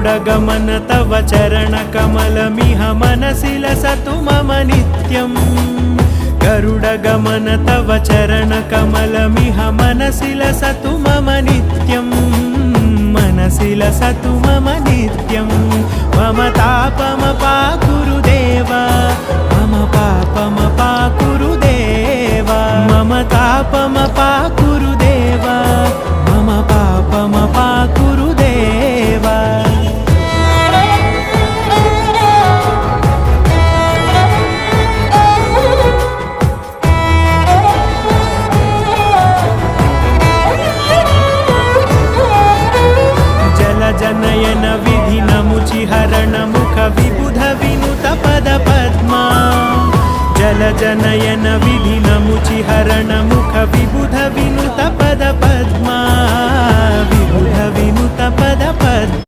गरुडगमन तव चरणकमलमिह मनसि लसतु मम नित्यम् गरुडगमन तव चरणकमलमिह मनसि लसतु मम नित्यम् मनसि लसतु मम नित्यम् मम तापमपाकुरु देव मम पापमपाकुरु देव मम तापमपाकुरु देव मम पापमपाकुरु देव जनयन विधिनमुचिहरण मुख विबुध विनुत पद पद्मा जल जनयन विधिनमुचिहरण मुख विबुध विनुत पद पद्मा